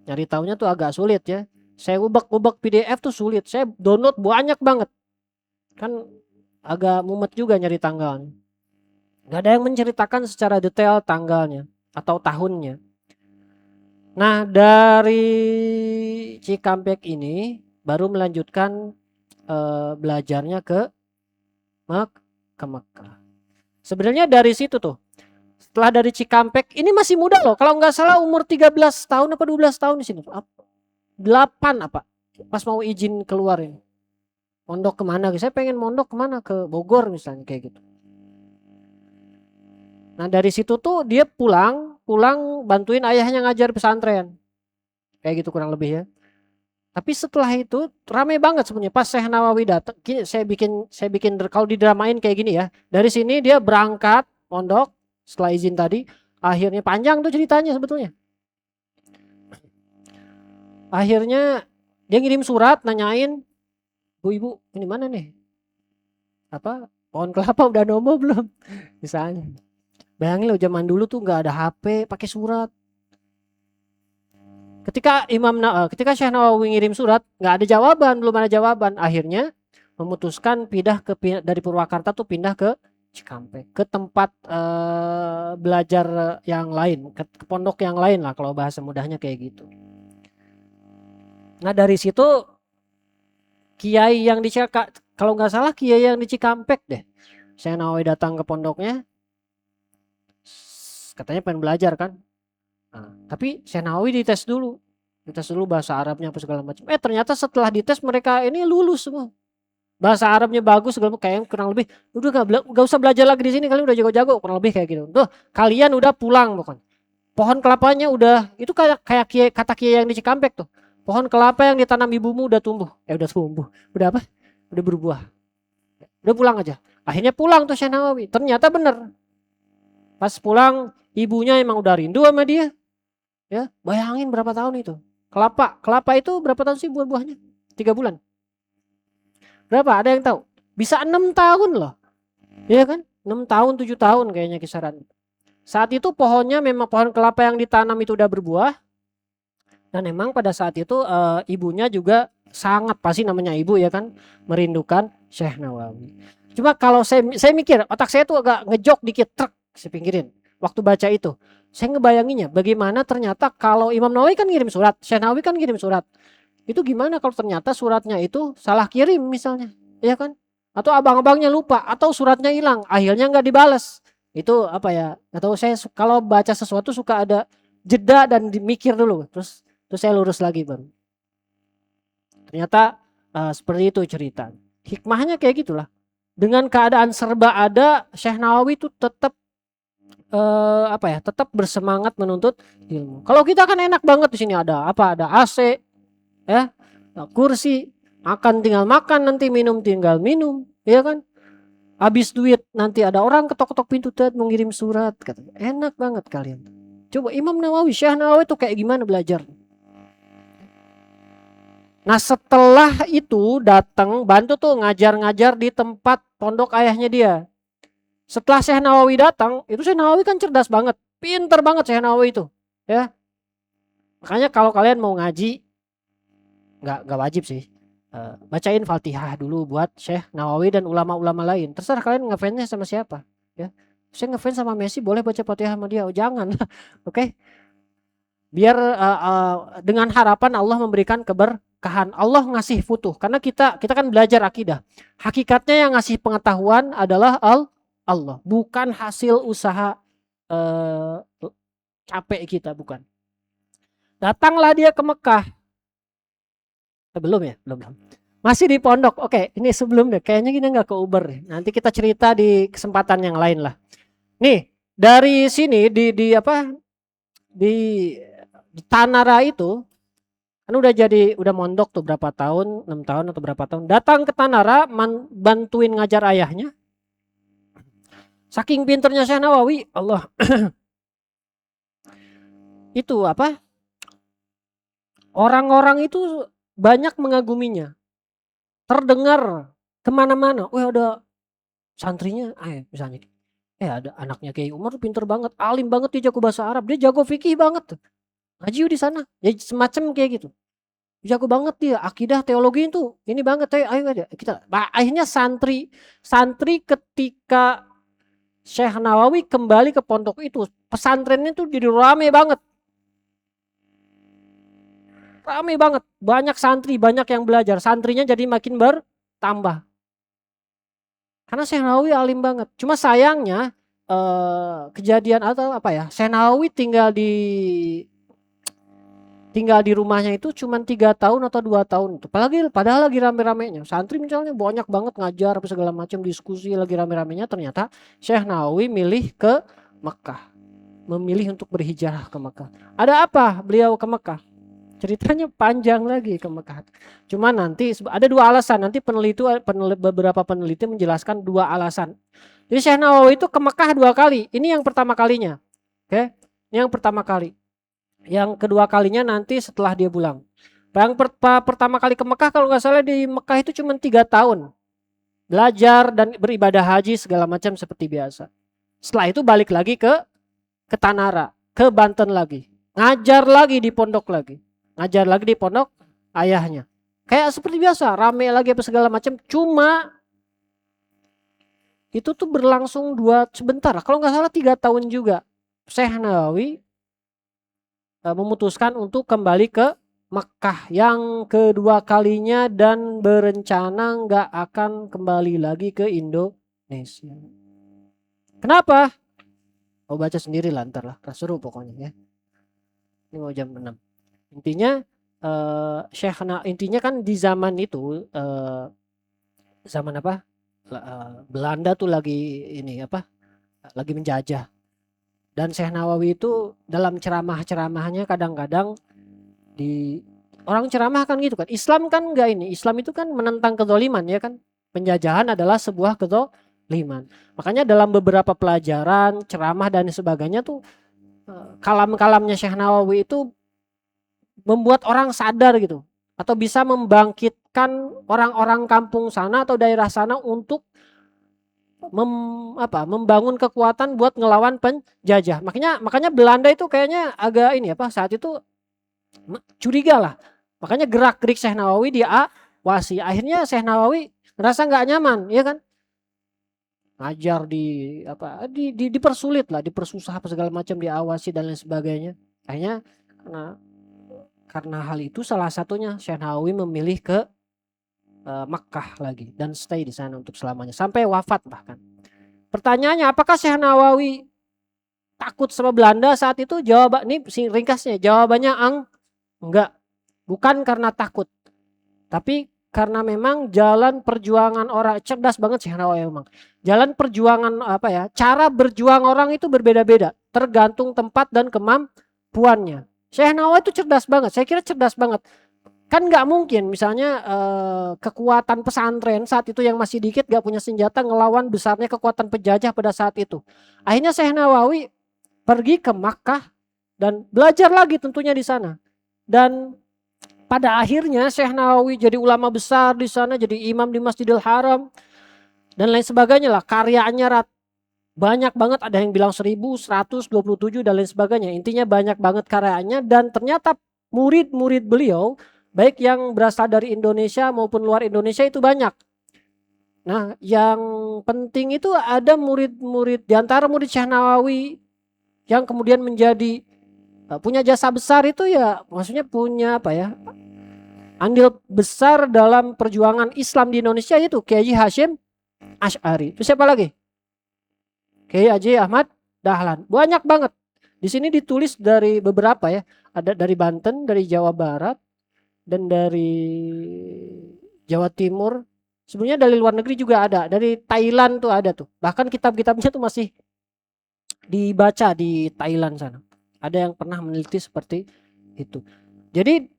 Nyari tahunya tuh agak sulit ya. Saya ubek-ubek PDF tuh sulit. Saya download banyak banget. Kan agak mumet juga nyari tanggalnya. Gak ada yang menceritakan secara detail tanggalnya atau tahunnya. Nah, dari Cikampek ini baru melanjutkan belajarnya ke Mekah. Sebenarnya dari situ tuh, setelah dari Cikampek, ini masih muda loh. Kalau nggak salah umur 13 tahun apa 12 tahun di sini. 8 apa? Pas mau izin keluar ini. Mondok kemana? Saya pengen mondok kemana? Ke Bogor misalnya kayak gitu. Nah dari situ tuh dia pulang bantuin ayahnya ngajar pesantren. Kayak gitu kurang lebih ya. Tapi setelah itu ramai banget sebenarnya. Pas Syekh Nawawi datang, saya bikin kalau didramain kayak gini ya. Dari sini dia berangkat mondok setelah izin tadi, akhirnya panjang tuh ceritanya sebetulnya. Akhirnya dia ngirim surat nanyain, "Bu, ini mana nih? Apa pohon kelapa udah nomo belum?" Misalnya. Bayangin loh zaman dulu tuh nggak ada HP, pakai surat. Ketika Syekh Nawawi ngirim surat, nggak ada jawaban, belum ada jawaban. Akhirnya memutuskan dari Purwakarta tuh pindah ke Cikampek, ke tempat belajar yang lain, ke pondok yang lain lah kalau bahasa mudahnya kayak gitu. Nah dari situ kiai yang di kalau nggak salah kiai yang di Cikampek deh, saya Nawawi datang ke pondoknya, katanya pengen belajar kan. Nah, tapi saya Nawawi dites dulu bahasa Arabnya apa segala macam. Ternyata setelah dites mereka ini lulus semua. Bahasa Arabnya bagus segala macam, kayak kurang lebih udah gak usah belajar lagi di sini, kalian udah jago-jago, kurang lebih kayak gitu. Tuh, kalian udah pulang bukan. Pohon kelapanya udah itu kayak kata kiai yang di Cikampek tuh. Pohon kelapa yang ditanam ibumu udah tumbuh. Udah tumbuh. Udah apa? Udah berbuah. Udah pulang aja. Akhirnya pulang tuh Syekh Nawawi. Ternyata bener. Pas pulang ibunya emang udah rindu sama dia. Ya, bayangin berapa tahun itu. Kelapa itu berapa tahun sih buah-buahnya? 3 bulan. Berapa? Ada yang tahu? Bisa 6 tahun loh. Iya kan? 6 tahun, 7 tahun kayaknya kisaran. Saat itu pohonnya memang pohon kelapa yang ditanam itu udah berbuah. Dan memang pada saat itu ibunya juga sangat, pasti namanya ibu ya kan, merindukan Syekh Nawawi. Cuma kalau saya mikir, otak saya tuh agak ngejok dikit, truk, saya pinggirin. Waktu baca itu, saya ngebayanginnya bagaimana ternyata kalau Imam Nawawi kan ngirim surat, Syekh Nawawi kan ngirim surat. Itu gimana kalau ternyata suratnya itu salah kirim misalnya, ya kan? Atau abang-abangnya lupa, atau suratnya hilang, akhirnya nggak dibalas. Itu apa ya? Atau saya kalau baca sesuatu suka ada jeda dan dimikir dulu, terus saya lurus lagi baru. Ternyata seperti itu cerita. Hikmahnya kayak gitulah. Dengan keadaan serba ada, Syekh Nawawi itu tetap tetap bersemangat menuntut ilmu. Kalau kita kan enak banget di sini ada apa? Ada AC, ya, kursi, makan tinggal makan, nanti minum tinggal minum, ya kan? Habis duit nanti ada orang ketok-ketok pintu mengirim surat, katanya. Enak banget kalian. Coba Imam Nawawi, Syekh Nawawi itu kayak gimana belajar? Nah setelah itu datang bantu tuh ngajar-ngajar di tempat pondok ayahnya dia. Setelah Syekh Nawawi datang, itu Syekh Nawawi kan cerdas banget, pinter banget Syekh Nawawi itu, ya. Makanya kalau kalian mau ngaji, nggak wajib sih, bacain Fatihah dulu buat Syekh Nawawi dan ulama-ulama lain. Terserah kalian ngefansnya sama siapa, ya. Saya ngefans sama Messi, boleh baca Fatihah sama dia? Oh jangan, oke? Biar dengan harapan Allah memberikan keberkahan, Allah ngasih futuh. Karena kita kan belajar akidah. Hakikatnya yang ngasih pengetahuan adalah Allah, bukan hasil usaha capek kita, bukan. Datanglah dia ke Mekah. Belum ya? Belum. Masih di pondok. Oke, ini sebelum deh. Kayaknya kita nggak ke Uber. Nanti kita cerita di kesempatan yang lain lah. Nih, dari sini di Tanara itu kan udah mondok tuh berapa tahun, 6 tahun atau berapa tahun. Datang ke Tanara bantuin ngajar ayahnya. Saking pinternya Syekh Nawawi, Allah. Itu apa? Orang-orang itu banyak mengaguminya. Terdengar kemana-mana. Wah ada santrinya, misalnya. Ada anaknya Kiai Umar pinter banget, alim banget, dia jago bahasa Arab, dia jago fikih banget. Ngaji di sana, ya semacam kayak gitu. Jago banget dia, akidah teologi itu ini banget, ayo kita. Akhirnya santri ketika Syekh Nawawi kembali ke pondok itu, pesantrennya tuh jadi rame banget. Rame banget, banyak santri, banyak yang belajar, santrinya jadi makin bertambah. Karena Syekh Nawawi alim banget. Cuma sayangnya kejadian atau apa ya, Syekh Nawawi tinggal di rumahnya itu cuma 3 tahun atau 2 tahun itu. Padahal lagi rame-ramenya. Santri misalnya banyak banget ngajar apa segala macam, diskusi lagi rame-ramenya, ternyata Syekh Nawawi milih ke Mekah. Memilih untuk berhijrah ke Mekah. Ada apa beliau ke Mekah? Ceritanya panjang lagi ke Mekah. Cuma nanti ada 2 alasan. Nanti beberapa peneliti menjelaskan 2 alasan. Jadi Syekh Nawawi itu ke Mekah 2 kali. Ini yang pertama kalinya. Oke? Ini yang pertama kali. Yang kedua kalinya nanti setelah dia pulang. Yang pertama kali ke Mekah kalau nggak salah di Mekah itu cuma 3 tahun. Belajar dan beribadah haji segala macam seperti biasa. Setelah itu balik lagi ke Tanara, ke Banten lagi. Ngajar lagi di pondok lagi. Ngajar lagi di pondok ayahnya. Kayak seperti biasa, rame lagi apa segala macam. Cuma itu tuh berlangsung sebentar, kalau nggak salah 3 tahun juga. Syekh Nawawi memutuskan untuk kembali ke Makkah yang kedua kalinya dan berencana nggak akan kembali lagi ke Indonesia. Kenapa? Mau baca sendiri lah ntar lah, seru pokoknya ya. Ini mau jam 6. Intinya intinya kan di zaman itu zaman apa? Belanda tuh lagi ini apa? Lagi menjajah. Dan Syekh Nawawi itu dalam ceramah-ceramahnya kadang-kadang orang ceramah kan gitu kan. Islam kan enggak ini. Islam itu kan menentang kezaliman ya kan. Penjajahan adalah sebuah kezaliman. Makanya dalam beberapa pelajaran, ceramah dan sebagainya tuh kalam-kalamnya Syekh Nawawi itu membuat orang sadar gitu, atau bisa membangkitkan orang-orang kampung sana atau daerah sana untuk membangun kekuatan buat ngelawan penjajah. Makanya Belanda itu kayaknya agak ini saat itu curiga lah. Makanya gerak-gerik Syekh Nawawi diawasi. Akhirnya Syekh Nawawi ngerasa nggak nyaman, ya kan? Ngajar dipersulit lah, dipersusah apa segala macam, diawasi dan lain sebagainya. Akhirnya karena hal itu salah satunya Syekh Nawawi memilih ke Makkah lagi dan stay di sana untuk selamanya sampai wafat bahkan. Pertanyaannya, apakah Syekh Nawawi takut sama Belanda saat itu? Ini ringkasnya, jawabannya enggak. Bukan karena takut, tapi karena memang jalan perjuangan orang, cerdas banget Syekh Nawawi memang. Jalan perjuangan cara berjuang orang itu berbeda-beda, tergantung tempat dan kemampuannya. Syekh Nawawi itu cerdas banget, saya kira cerdas banget. Kan nggak mungkin misalnya kekuatan pesantren saat itu yang masih dikit gak punya senjata ngelawan besarnya kekuatan penjajah pada saat itu. Akhirnya Syekh Nawawi pergi ke Makkah dan belajar lagi tentunya di sana. Dan pada akhirnya Syekh Nawawi jadi ulama besar di sana, jadi imam di Masjidil Haram dan lain sebagainya lah. Karyanya banyak banget, ada yang bilang 1127 dan lain sebagainya. Intinya banyak banget karyanya, dan ternyata murid-murid beliau baik yang berasal dari Indonesia maupun luar Indonesia itu banyak. Nah, yang penting itu ada murid-murid, di antara murid Syekh Nawawi yang kemudian menjadi punya jasa besar itu ya, maksudnya punya andil besar dalam perjuangan Islam di Indonesia, itu Kiai Hasyim Asy'ari. Itu siapa lagi? Kiai Haji Ahmad Dahlan. Banyak banget. Di sini ditulis dari beberapa ya. Ada dari Banten, dari Jawa Barat, dan dari Jawa Timur. Sebenarnya dari luar negeri juga ada. Dari Thailand tuh ada tuh. Bahkan kitab-kitabnya tuh masih dibaca di Thailand sana. Ada yang pernah meneliti seperti itu. Jadi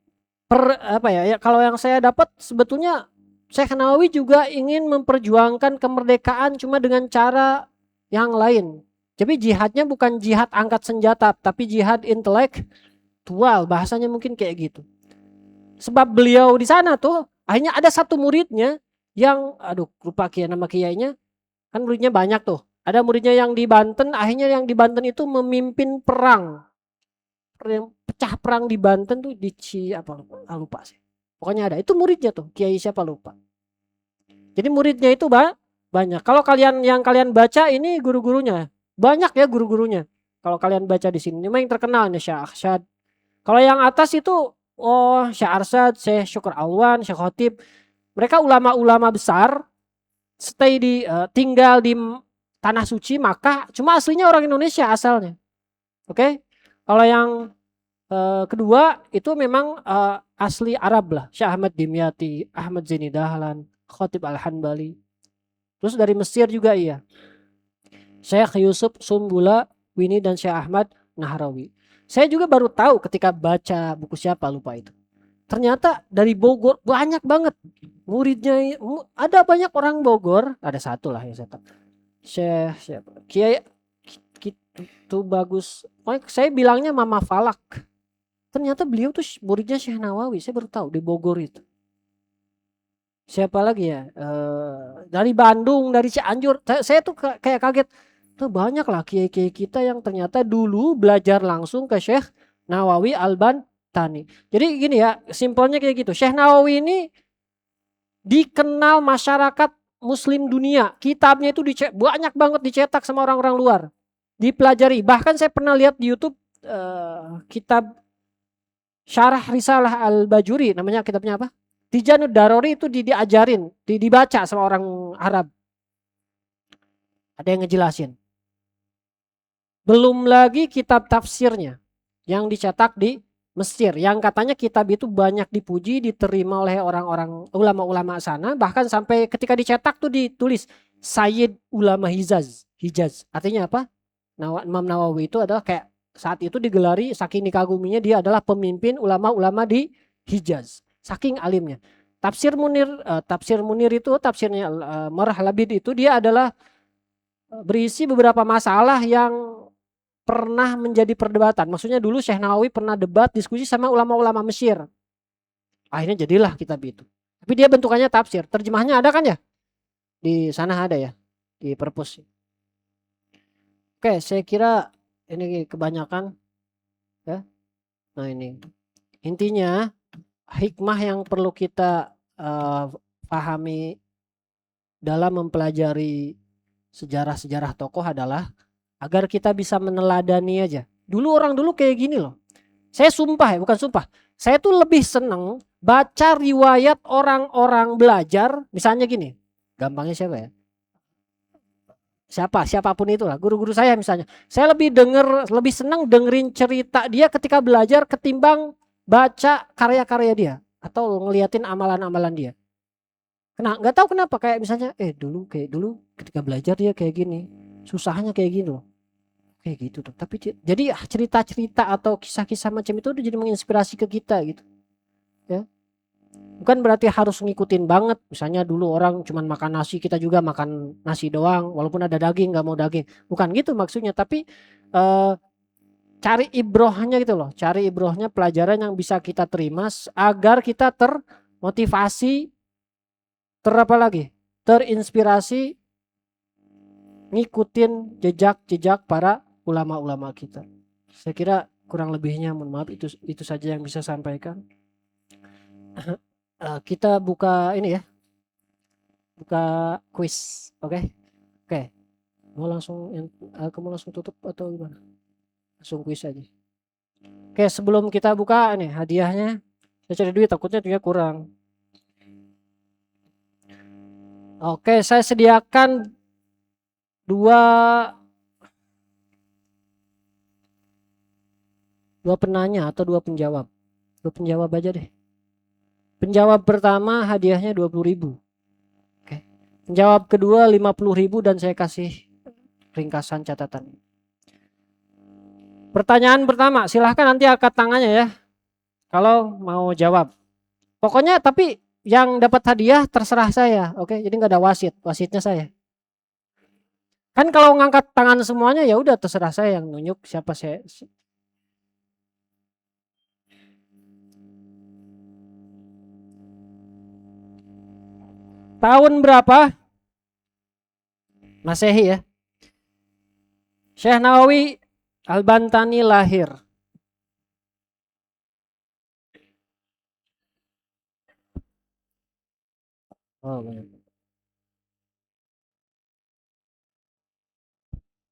kalau yang saya dapat sebetulnya Syekh Nawawi juga ingin memperjuangkan kemerdekaan cuma dengan cara yang lain. Jadi jihadnya bukan jihad angkat senjata, tapi jihad intelektual, bahasanya mungkin kayak gitu. Sebab beliau di sana tuh akhirnya ada satu muridnya yang lupa nama kiainya. Kan muridnya banyak tuh. Ada muridnya yang di Banten, akhirnya yang di Banten itu memimpin perang. Pecah perang di Banten tuh di lupa sih. Pokoknya ada. Itu muridnya tuh, kiai siapa lupa. Jadi muridnya itu banyak. Kalau yang kalian baca ini guru-gurunya. Banyak ya guru-gurunya. Kalau kalian baca di sini, memang yang terkenal nih Syekh Arsyad. Kalau yang atas itu Syekh Arsyad, Syekh Syukur Alwan, Syekh Khotib. Mereka ulama-ulama besar, tinggal di tanah suci Makkah, cuma aslinya orang Indonesia asalnya. Oke? Kalau yang kedua itu memang asli Arab lah. Syekh Ahmad Dimyati, Ahmad Zaini Dahlan, Khatib Al-Hanbali. Terus dari Mesir juga iya. Syekh Yusuf Sumbula Wini dan Syekh Ahmad Nahrawi. Saya juga baru tahu ketika baca buku siapa lupa itu. Ternyata dari Bogor banyak banget muridnya. Ada banyak orang Bogor, ada satu lah yang saya tahu. Syekh siapa? Kiai itu bagus. Saya bilangnya Mama Falak. Ternyata beliau tuh muridnya Syekh Nawawi. Saya baru tahu di Bogor itu. Siapa lagi ya? Dari Bandung, dari Cianjur. Saya tuh kayak kaget. Tuh banyak lah kiai-kiai kita yang ternyata dulu belajar langsung ke Syekh Nawawi Al-Bantani. Jadi gini ya, simpelnya kayak gitu. Syekh Nawawi ini dikenal masyarakat muslim dunia. Kitabnya itu banyak banget dicetak sama orang-orang luar. Dipelajari. Bahkan saya pernah lihat di YouTube kitab Syarah Risalah Al-Bajuri, namanya kitabnya apa? Tijanud Darori itu diajarin, dibaca sama orang Arab. Ada yang ngejelasin. Belum lagi kitab tafsirnya yang dicetak di Mesir, yang katanya kitab itu banyak dipuji, diterima oleh orang-orang ulama-ulama sana, bahkan sampai ketika dicetak tuh ditulis Sayyid Ulama Hijaz. Artinya apa? Imam Nawawi itu adalah kayak saat itu digelari, saking dikaguminya dia adalah pemimpin ulama-ulama di Hijaz, saking alimnya. Tafsir Munir itu tafsirnya Marah Labid itu dia adalah berisi beberapa masalah yang pernah menjadi perdebatan. Maksudnya dulu Syekh Nawawi pernah debat, diskusi sama ulama-ulama Mesir. Akhirnya jadilah kitab itu. Tapi dia bentukannya tafsir. Terjemahnya ada kan ya? Di sana ada ya, di perpus. Oke, saya kira ini kebanyakan ya. Nah ini intinya hikmah yang perlu kita pahami dalam mempelajari sejarah-sejarah tokoh adalah agar kita bisa meneladani aja. Orang dulu kayak gini loh. Saya sumpah ya, bukan sumpah. Saya tuh lebih seneng baca riwayat orang-orang belajar. Misalnya gini, gampangnya siapa ya? Siapapun itulah, guru-guru saya misalnya. Saya lebih senang dengerin cerita dia ketika belajar ketimbang baca karya-karya dia atau ngeliatin amalan-amalan dia. Nggak tahu kenapa, kayak misalnya dulu ketika belajar dia kayak gini, susahnya kayak gini loh. Kayak gitu tuh. Tapi jadi cerita-cerita atau kisah-kisah macam itu udah jadi menginspirasi ke kita gitu. Ya. Bukan berarti harus ngikutin banget. Misalnya dulu orang cuman makan nasi, kita juga makan nasi doang walaupun ada daging, nggak mau daging. Bukan gitu maksudnya, tapi cari ibrohnya gitu loh. Cari ibrohnya, pelajaran yang bisa kita terima agar kita termotivasi, terinspirasi ngikutin jejak-jejak para ulama-ulama kita. Saya kira kurang lebihnya, mohon maaf, itu saja yang bisa sampaikan. Kita buka ini ya, buka quiz, oke? Mau langsung kamu langsung tutup atau gimana? Langsung quiz aja. Oke, sebelum kita buka nih hadiahnya, saya cari duit, takutnya dia kurang. Oke, saya sediakan dua penanya atau dua penjawab. Dua penjawab aja deh. Penjawab pertama hadiahnya 20.000. Oke. Penjawab kedua 50.000 dan saya kasih ringkasan catatan. Pertanyaan pertama, silahkan nanti angkat tangannya ya. Kalau mau jawab. Pokoknya tapi yang dapat hadiah terserah saya, oke? Jadi nggak ada wasit, wasitnya saya. Kan kalau ngangkat tangan semuanya ya udah terserah saya yang nunjuk siapa saya. Tahun berapa? Masehi ya. Syekh Nawawi Al-Bantani lahir. Oh,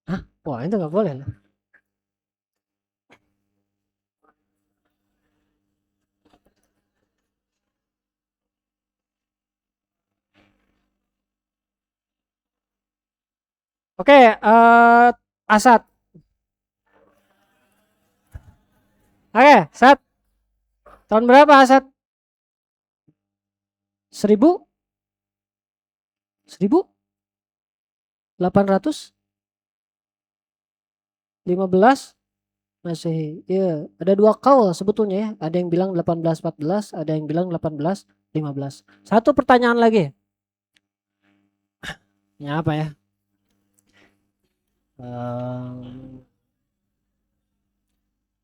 hah? Wah, itu nggak boleh. Oke, Asad. Oke, Asad. Tahun berapa Asad? 1815 Masehi. Ya, ada dua kaul sebetulnya ya. Ada yang bilang 1814, ada yang bilang 1815. Satu pertanyaan lagi. Ya apa ya?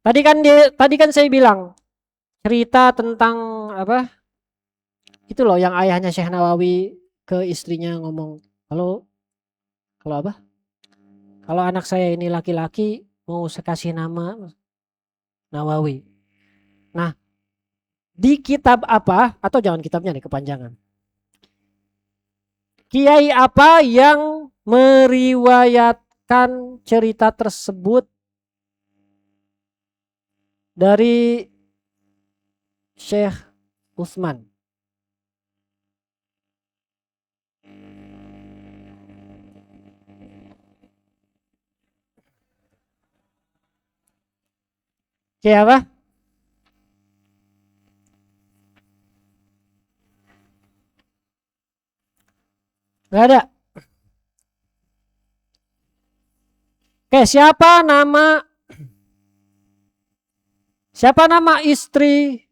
Tadi kan saya bilang cerita tentang apa? Itu loh yang ayahnya Syekh Nawawi ke istrinya ngomong, kalau apa? Kalau anak saya ini laki-laki mau saya kasih nama Nawawi. Nah, di kitab apa, atau jangan kitabnya nih kepanjangan. Kiai apa yang meriwayatkan cerita tersebut dari Syekh Utsman? Kiai apa? Gak ada. Oke, siapa nama istri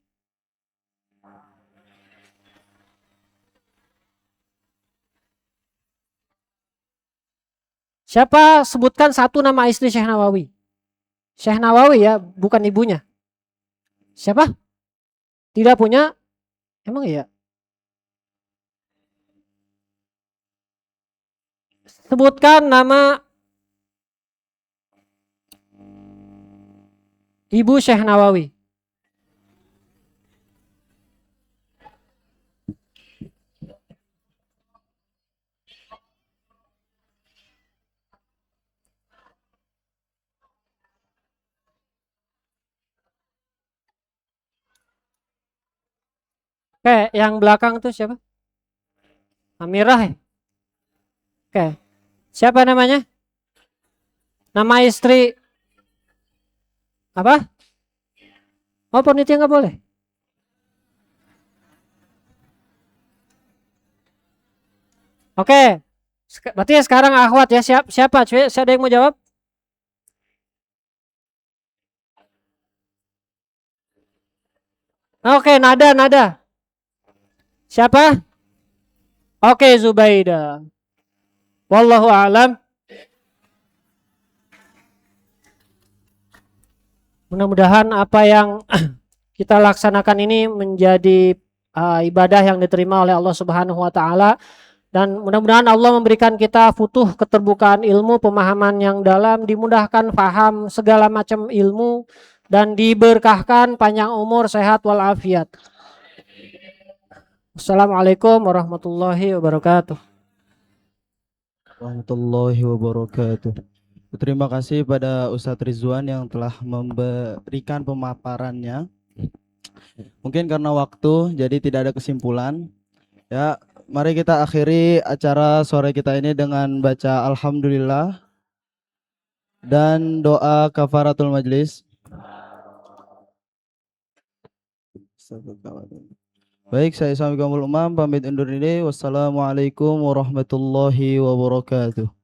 Siapa sebutkan satu nama istri Syekh Nawawi? Syekh Nawawi ya, bukan ibunya. Siapa? Tidak punya? Emang iya? Sebutkan nama ibu Syekh Nawawi. Oke, yang belakang tuh siapa? Amirah ya? Oke. Siapa namanya? Nama istri apa? Oh, panitia nggak boleh. Oke. Berarti ya sekarang akhwat ya. Siapa? Siapa ada yang mau jawab? Oke, nada. Siapa? Oke, Zubaida. Wallahu a'lam. Mudah-mudahan apa yang kita laksanakan ini menjadi ibadah yang diterima oleh Allah Subhanahu wa taala, dan mudah-mudahan Allah memberikan kita futuh keterbukaan ilmu, pemahaman yang dalam, dimudahkan paham segala macam ilmu, dan diberkahkan panjang umur, sehat walafiat. Assalamualaikum warahmatullahi wabarakatuh. Warahmatullahi wabarakatuh. Terima kasih pada Ustadz Rizwan yang telah memberikan pemaparannya. Mungkin karena waktu, jadi tidak ada kesimpulan. Ya, mari kita akhiri acara sore kita ini dengan baca Alhamdulillah dan doa kafaratul majlis. Baik, saya Ismail Kamul Umam pamit undur diri. Wassalamualaikum warahmatullahi wabarakatuh.